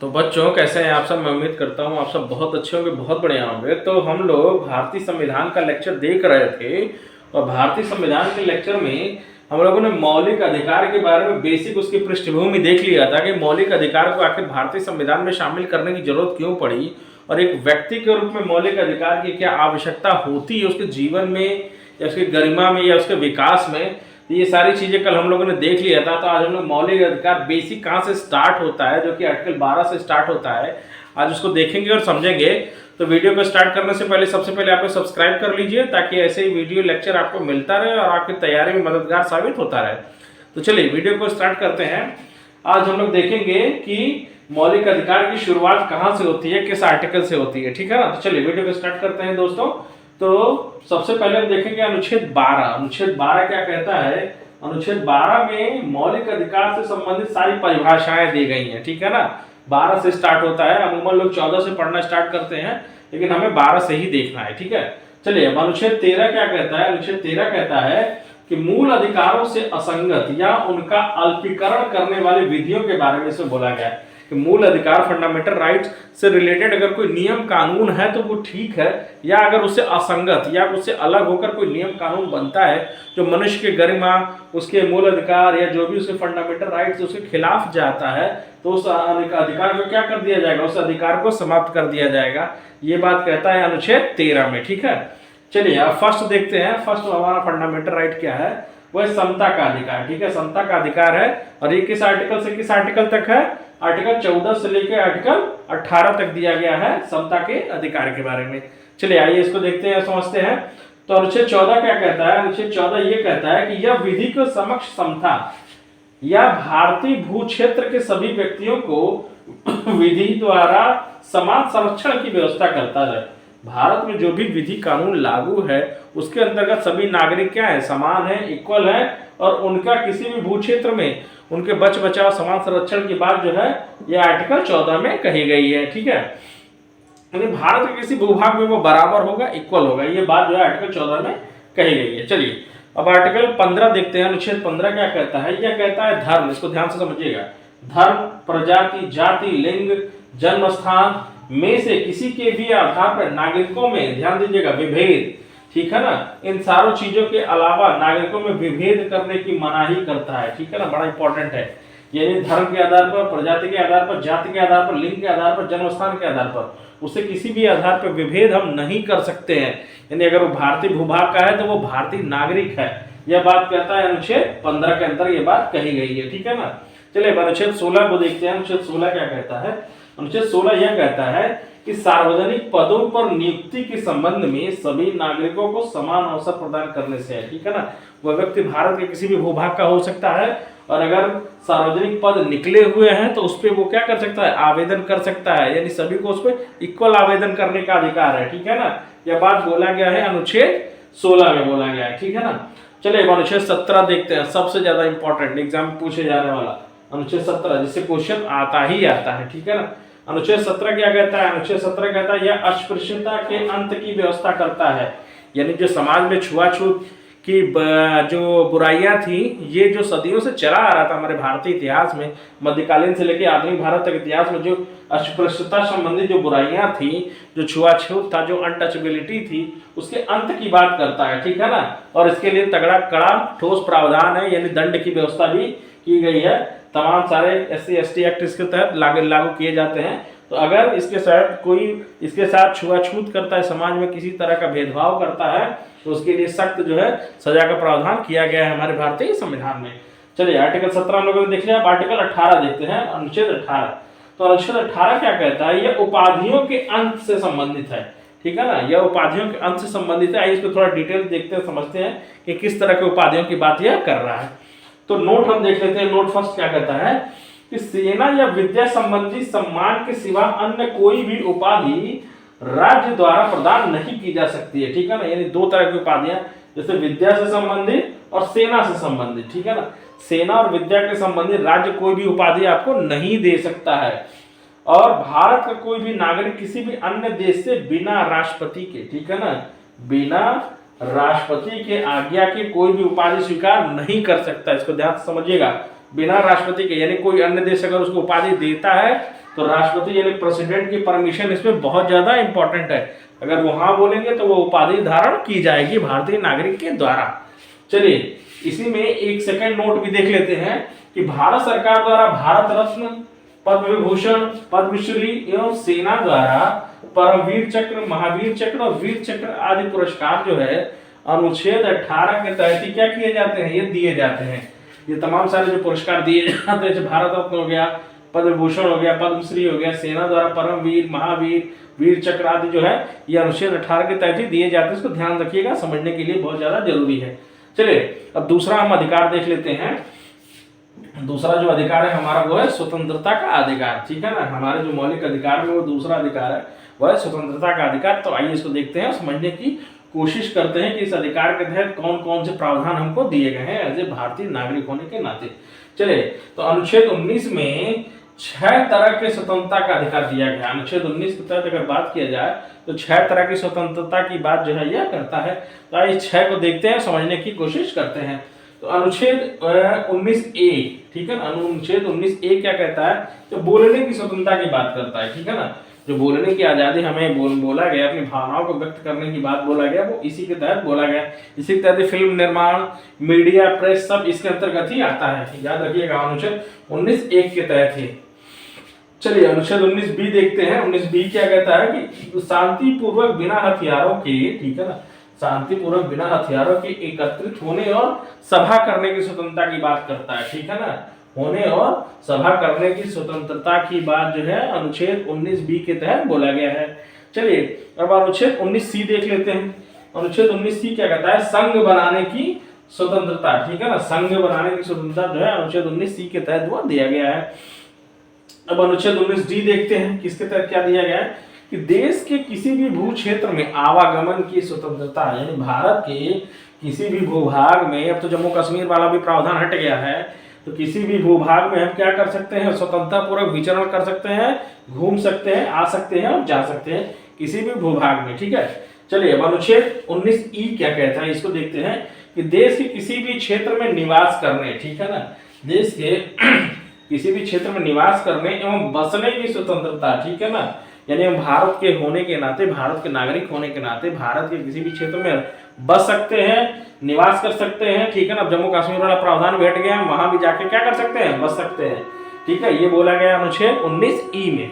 तो बच्चों कैसे हैं आप सब। मैं उम्मीद करता हूँ आप सब बहुत अच्छे होंगे, बहुत बढ़िया होंगे। तो हम लोग भारतीय संविधान का लेक्चर देख रहे थे और भारतीय संविधान के लेक्चर में हम लोगों ने मौलिक अधिकार के बारे में बेसिक उसकी पृष्ठभूमि देख लिया था कि मौलिक अधिकार को आखिर भारतीय संविधान में शामिल करने की जरूरत क्यों पड़ी और एक व्यक्ति के रूप में मौलिक अधिकार की क्या आवश्यकता होती है उसके जीवन में या उसकी गरिमा में या उसके विकास में। तो ये सारी चीजें कल हम लोगों ने देख लिया था। तो आज हम लोग मौलिक अधिकार बेसिक कहाँ से स्टार्ट होता है, जो कि आर्टिकल 12 से स्टार्ट होता है, आज उसको देखेंगे और समझेंगे। तो वीडियो को स्टार्ट करने से पहले सबसे पहले आप सब्सक्राइब कर लीजिए ताकि ऐसे ही वीडियो लेक्चर आपको मिलता रहे और आपकी तैयारी में मददगार साबित होता रहे। तो चलिए वीडियो को स्टार्ट करते हैं। आज हम लोग देखेंगे कि मौलिक अधिकार की शुरुआत कहाँ से होती है, किस आर्टिकल से होती है, ठीक है ना। तो चलिए वीडियो को स्टार्ट करते हैं दोस्तों। तो सबसे पहले हम देखेंगे अनुच्छेद 12। अनुच्छेद 12 क्या कहता है। अनुच्छेद 12 में मौलिक अधिकार से संबंधित सारी परिभाषाएं दी गई हैं, ठीक है ना। 12 से स्टार्ट होता है, अमूमन लोग 14 से पढ़ना स्टार्ट करते हैं लेकिन हमें 12 से ही देखना है, ठीक है। चलिए अब अनुच्छेद 13 क्या कहता है। अनुच्छेद 13 कहता है कि मूल अधिकारों से असंगत या उनका अल्पीकरण करने वाली विधियों के बारे में इसमें बोला गया है कि मूल अधिकार फंडामेंटल राइट्स से रिलेटेड अगर कोई नियम कानून है तो वो ठीक है, या अगर उससे असंगत या उससे अलग होकर कोई नियम कानून बनता है जो मनुष्य के गरिमा, उसके मूल अधिकार या जो भी उसके फंडामेंटल राइट्स उसके खिलाफ जाता है, तो उस अधिकार को क्या कर दिया जाएगा, उस अधिकार को समाप्त कर दिया जाएगा। ये बात कहता है अनुच्छेद 13 में, ठीक है। चलिए अब फर्स्ट देखते हैं। फर्स्ट हमारा फंडामेंटल राइट क्या है, वह समता का अधिकार, ठीक है। समता का अधिकार है और ये किस आर्टिकल से किस आर्टिकल तक है, आर्टिकल 14 से लेकर आर्टिकल 18 तक दिया गया है समता के अधिकार के बारे में। चलिए आइए इसको देखते हैं, समझते हैं। तो अनुच्छेद 14 क्या कहता है। अनुच्छेद 14 ये कहता है कि यह विधि के समक्ष समता या भारतीय भू क्षेत्र के सभी व्यक्तियों को विधि द्वारा समान संरक्षण की व्यवस्था करता है। भारत में जो भी विधि कानून लागू है उसके अंतर्गत सभी नागरिक क्या है, समान है, इक्वल है और उनका किसी भी भू क्षेत्र में उनके बच बचाव समान संरक्षण की बात जो है यह आर्टिकल 14 में कही गई है, ठीक है। यानी भारत के किसी भूभाग में वो बराबर होगा, इक्वल होगा, ये बात जो है आर्टिकल 14 में कही गई है। चलिए अब आर्टिकल 15 देखते हैं। अनुच्छेद 15 क्या कहता है। यह कहता है धर्म, इसको ध्यान से समझिएगा, धर्म, प्रजाति, जाति, लिंग, जन्म स्थान में से किसी के भी आधार पर नागरिकों में, ध्यान दीजिएगा, विभेद, ठीक है ना, इन सारों चीजों के अलावा नागरिकों में विभेद करने की मनाही करता है, ठीक है ना, बड़ा इंपॉर्टेंट है। यानी धर्म के आधार पर, प्रजाति के आधार पर, जाति के आधार पर, लिंग के आधार पर, जन्म स्थान के आधार पर, उससे किसी भी आधार पर विभेद हम नहीं कर सकते हैं। यानी अगर वो भारतीय भूभाग का है तो वो भारतीय नागरिक है, यह बात कहता है अनुच्छेद 15 के अंदर ये बात कही गई है, ठीक है ना। चलिए अनुच्छेद 16 को देखते हैं। अनुच्छेद 16 क्या कहता है। अनुच्छेद 16 यह कहता है कि सार्वजनिक पदों पर नियुक्ति के संबंध में सभी नागरिकों को समान अवसर प्रदान करने से है, ठीक है ना। वह व्यक्ति भारत के किसी भी भूभाग का हो सकता है और अगर सार्वजनिक पद निकले हुए हैं तो उस पर वो क्या कर सकता है, आवेदन कर सकता है। यानी सभी को उस पर इक्वल आवेदन करने का अधिकार है, ठीक है ना। यह बात बोला गया है अनुच्छेद 16 में बोला गया है, ठीक है ना। चलिए अनुच्छेद 17 देखते हैं, सबसे ज्यादा इंपॉर्टेंट, एग्जाम में पूछे जाने वाला अनुच्छेद 17, जिससे क्वेश्चन आता ही आता है, ठीक है ना। अनुच्छेद 17 क्या कहता है। अनुच्छेद 17 कहता है यह अस्पृश्यता के अंत की व्यवस्था करता है। यानी जो समाज में छुआछूत की जो बुराइयां थी, ये जो सदियों से चला आ रहा था हमारे भारतीय इतिहास में, मध्यकालीन से लेकर आधुनिक भारत तक इतिहास में जो अस्पृश्यता संबंधी जो बुराइयां थी, जो छुआछूत था, जो अनटचेबिलिटी थी, उसके अंत की बात करता है, ठीक है ना। और इसके लिए तगड़ा कड़ा ठोस प्रावधान है, यानी दंड की व्यवस्था भी की गई है। तमाम सारे SC ST एक्ट इसके तहत लागू किए जाते हैं। तो अगर इसके साथ कोई इसके साथ छुआछूत करता है, समाज में किसी तरह का भेदभाव करता है, तो उसके लिए सख्त जो है सजा का प्रावधान किया गया है हमारे भारतीय संविधान में। चलिए आर्टिकल 17 हम लोगों ने देख लिया। अब आर्टिकल 18 देखते हैं, अनुच्छेद 18। तो अनुच्छेद 18 क्या कहता है, यह उपाधियों के अंत से संबंधित है, ठीक है ना। यह उपाधियों के अंत से संबंधित है। आइए इसको थोड़ा डिटेल देखते हैं, समझते हैं कि किस तरह के उपाधियों की बात यह कर रहा है। तो नोट हम देख लेते हैं। नोट फर्स्ट क्या कहता है कि सेना या विद्या संबंधी सम्मान के सिवा अन्य कोई भी उपाधि राज्य द्वारा प्रदान नहीं की जा सकती है, ठीक है ना। यानी दो तरह की उपाधियां, जैसे विद्या से संबंधित और सेना से संबंधित, ठीक है ना। सेना और विद्या के संबंधित राज्य कोई भी उपाधि आपको नहीं दे सकता है। और भारत का कोई भी नागरिक किसी भी अन्य देश से बिना राष्ट्रपति के, ठीक है ना, बिना राष्ट्रपति के आज्ञा की कोई भी उपाधि स्वीकार नहीं कर सकता। इसको ध्यान से समझिएगा, बिना राष्ट्रपति के, यानी कोई अन्य देश अगर उसको उपाधि देता है तो राष्ट्रपति यानी प्रेसिडेंट की परमिशन इसमें बहुत ज्यादा इंपॉर्टेंट है। अगर वो हाँ बोलेंगे तो वो उपाधि धारण की जाएगी भारतीय नागरिक के द्वारा। चलिए इसी में एक सेकंड नोट भी देख लेते हैं कि भारत सरकार द्वारा भारत रत्न, पद्म विभूषण, पद्मश्री एवं सेना द्वारा परमवीर चक्र, महावीर चक्र और वीर चक्र आदि पुरस्कार जो है अनुच्छेद 18 के तहत ही क्या किए जाते हैं, ये दिए जाते हैं। ये तमाम सारे जो पुरस्कार दिए जाते हैं, भारत रत्न हो गया, पद्म विभूषण हो गया, पद्मश्री हो गया, सेना द्वारा परमवीर, महावीर, वीर चक्र आदि जो है ये अनुच्छेद 18 के तहत ही दिए जाते हैं। इसको ध्यान रखिएगा, समझने के लिए बहुत ज्यादा जरूरी है। चलिए अब दूसरा हम अधिकार देख लेते हैं। दूसरा जो अधिकार है हमारा वो है स्वतंत्रता का अधिकार। ठीक है ना, हमारे जो मौलिक अधिकार में वो दूसरा अधिकार है वह है स्वतंत्रता का अधिकार। तो आइए इसको देखते हैं और समझने की कोशिश करते हैं कि इस अधिकार के तहत कौन कौन से प्रावधान हमको दिए गए हैं एज ए भारतीय नागरिक होने के नाते। चलिए तो अनुच्छेद 19 में 6 तरह के स्वतंत्रता का अधिकार दिया गया। अनुच्छेद 19 के तहत अगर बात किया जाए तो 6 तरह की स्वतंत्रता की बात जो है यह करता है। तो आइए 6 को देखते हैं, समझने की कोशिश करते हैं। तो अनुच्छेद 19A, ठीक है ना, अनुच्छेद 19A क्या कहता है, तो बोलने की स्वतंत्रता की बात करता है। ठीक है ना, जो बोलने की आजादी हमें बोला गया, अपनी भावनाओं को व्यक्त करने की बात बोला गया, वो इसी के तहत बोला गया। इसी के तहत फिल्म निर्माण, मीडिया, प्रेस सब इसके अंतर्गत ही आता है। याद रखिएगा, अनुच्छेद 19A के तहत ही। चलिए अनुच्छेद 19B देखते हैं। 19B क्या कहता है कि शांतिपूर्वक बिना हथियारों के, ठीक है ना, शांतिपूर्वक बिना हथियारों के एकत्रित होने और सभा करने की स्वतंत्रता की बात करता है। ठीक है ना, होने और सभा करने की स्वतंत्रता की बात जो है अनुच्छेद 19B के तहत बोला गया है। चलिए अब अनुच्छेद 19C देख लेते हैं। अनुच्छेद 19C क्या कहता है, संघ बनाने की स्वतंत्रता। ठीक है ना, संघ बनाने की स्वतंत्रता जो है अनुच्छेद 19C के तहत वो दिया गया है। अब अनुच्छेद 19D देखते हैं, किसके तहत क्या दिया गया है कि देश के किसी भी भू क्षेत्र में आवागमन की स्वतंत्रता, यानी भारत के किसी भी भूभाग में, अब तो जम्मू कश्मीर वाला भी प्रावधान हट गया है, तो किसी भी भूभाग में हम क्या कर सकते हैं, स्वतंत्रता पूर्वक विचरण कर सकते हैं, घूम सकते हैं, आ सकते हैं और जा सकते हैं किसी भी भूभाग में। ठीक है, चलिए अब अनुच्छेद 19E क्या कहता है, इसको देखते हैं कि देश के किसी भी क्षेत्र में निवास करने, ठीक है ना, देश के किसी भी क्षेत्र में निवास करने एवं बसने की स्वतंत्रता। ठीक है ना, यानी हम भारत के होने के नाते, भारत के नागरिक होने के नाते भारत के किसी भी क्षेत्र में बस सकते हैं, निवास कर सकते हैं। ठीक है ना, जम्मू कश्मीर वाला प्रावधान भी हट गया, वहां भी जाके क्या कर सकते हैं, बस सकते हैं। ठीक है, ये बोला गया अनुच्छेद 19E में।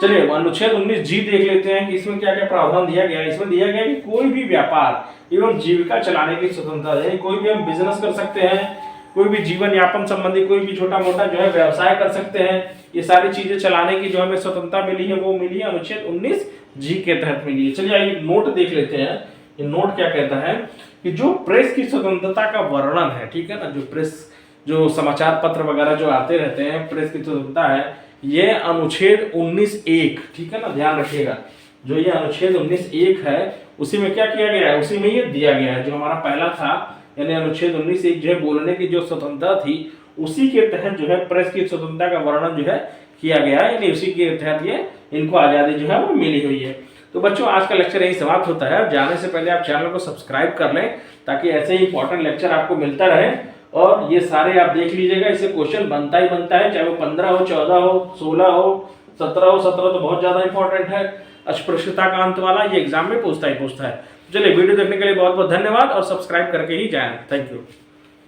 चलिए अनुच्छेद 19G देख लेते हैं कि इसमें क्या क्या प्रावधान दिया गया है। इसमें दिया गया कि कोई भी व्यापार एवं जीविका चलाने की स्वतंत्रता, यानी कोई भी हम बिजनेस कर सकते हैं, कोई भी जीवन यापन संबंधी कोई भी छोटा मोटा जो है व्यवसाय कर सकते हैं। ये सारी चीजें चलाने की जो हमें स्वतंत्रता मिली है वो मिली है अनुच्छेद 19G के तहत मिली है। चलिए आइए नोट देख लेते हैं। ये नोट क्या कहता है कि जो प्रेस की स्वतंत्रता का वर्णन है, ठीक है ना, जो प्रेस, जो समाचार पत्र वगैरह जो आते रहते हैं, प्रेस की स्वतंत्रता है, ये अनुच्छेद 19(1), ठीक है ना, ध्यान रखिएगा, जो ये अनुच्छेद 19(1) है उसी में क्या किया गया है, उसी में ये दिया गया है। जो हमारा पहला था यानी अनुच्छेद 19(1) जो है बोलने की जो स्वतंत्रता थी, उसी के तहत जो है प्रेस की स्वतंत्रता का वर्णन जो है किया गया है, यानी उसी के तहत ये इनको आजादी जो है वो मिली हुई है। तो बच्चों आज का लेक्चर यही समाप्त होता है। जाने से पहले आप चैनल को सब्सक्राइब कर लें ताकि ऐसे ही इंपॉर्टेंट लेक्चर आपको मिलता रहे, और ये सारे आप देख लीजिएगा, इससे क्वेश्चन बनता ही बनता है, चाहे वो 15 हो, 14 हो, 16 हो, 17 हो। 17 तो बहुत ज्यादा इंपॉर्टेंट है, अस्पृश्यता का अंत वाला, ये एग्जाम में पूछता है। चलिए वीडियो देखने के लिए बहुत बहुत धन्यवाद और सब्सक्राइब करके ही जाएं। Thank you.